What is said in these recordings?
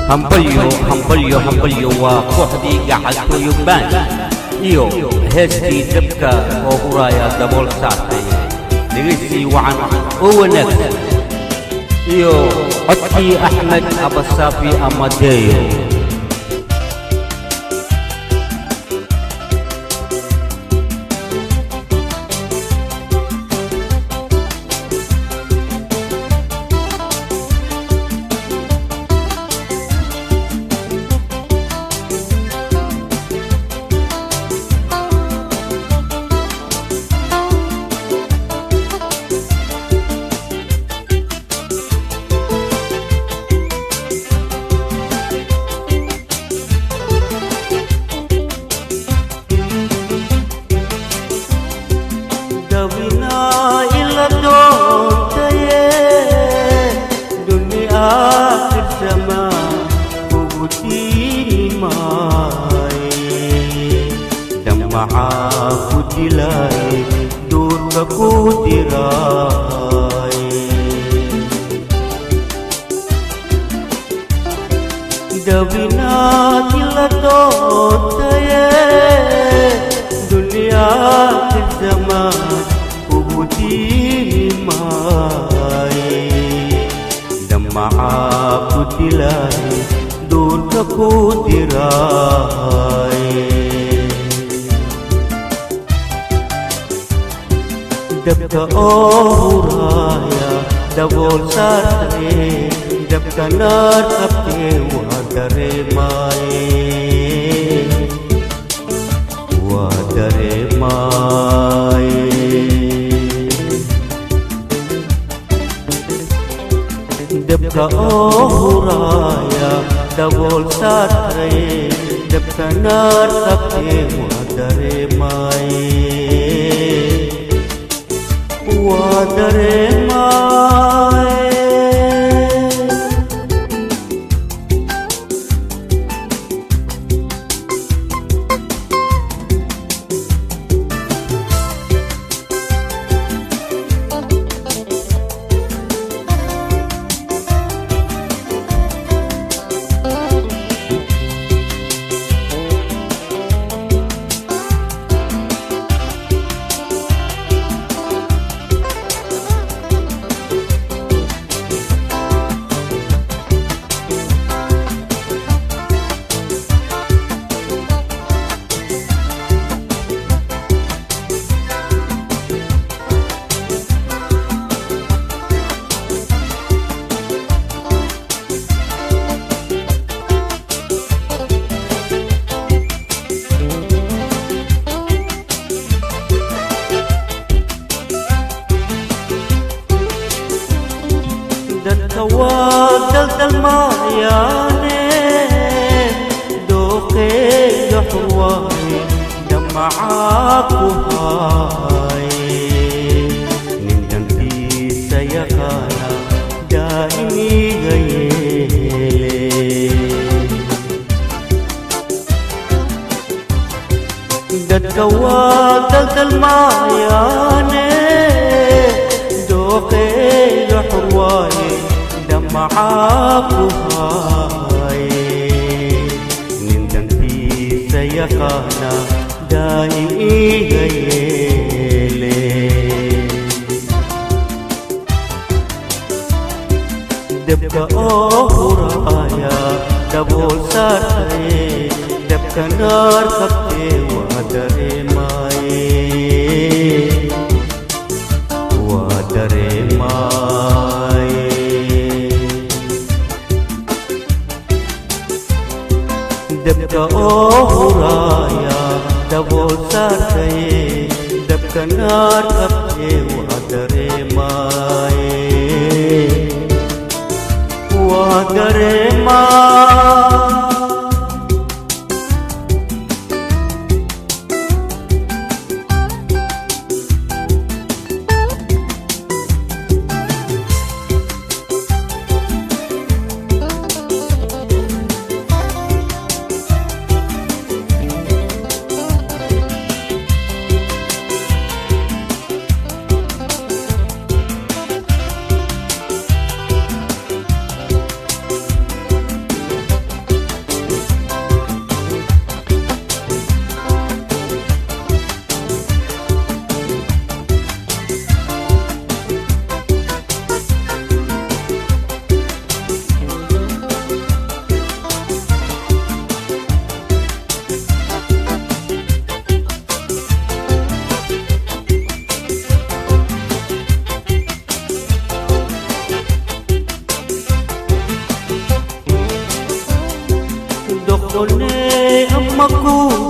hambalyo waa kooxdii gacalka Yugbaan iyo heestii dabka oo huraya dabool saartay dhegeysi wacan oo wanaagsan iyo codkii Axmed Abasaafi Amadeyo dabka oo huraya dabool saartay dabka naar qabtay waa dareemay dabka oo huraya dabool saartay dabka naar qabtay waa dareemay daldal maayaane dooqeeyo xurwaay damacaa ku haay nin dantiisa yaqaana daa'imiga yeele dadka waa daldal maayaane dooqeeyo xurwaay معاكوهاي نندنتي سيخانا دائمي غيلي دبكا أورايا دبول سارتي دبكا نار خبتي وادري ماي dabka oo huraya dabool saartay dabka naar qabtay waa dareemay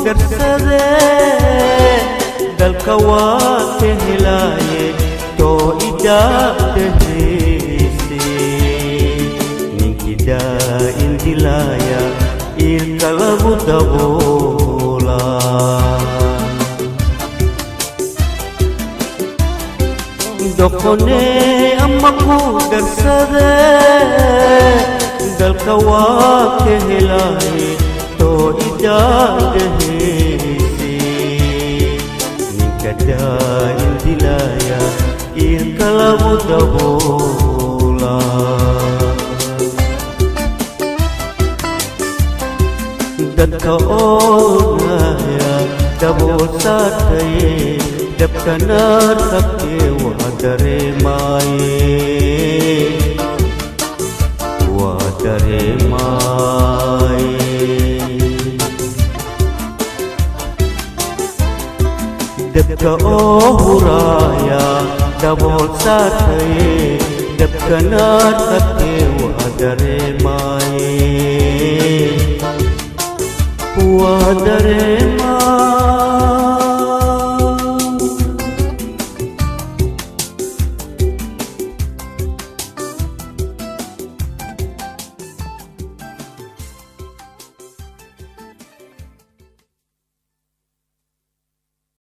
darsadee dalka waa ka helaaye too idaabdahayse ninkii daa'in dilaaya iilka lagu daboolaa doqonee ama ku darsadee dalka waa ka helaaye too idaabdahayse ninka daa'in dilaaya iilka lagu daboolaa dadka oonaya dabool saartaye dabka naar qabtee waa dareemaaye dabka oo huraaya dabool saartaye dabka naar qabtee waa dareemaaye waa dareemaaye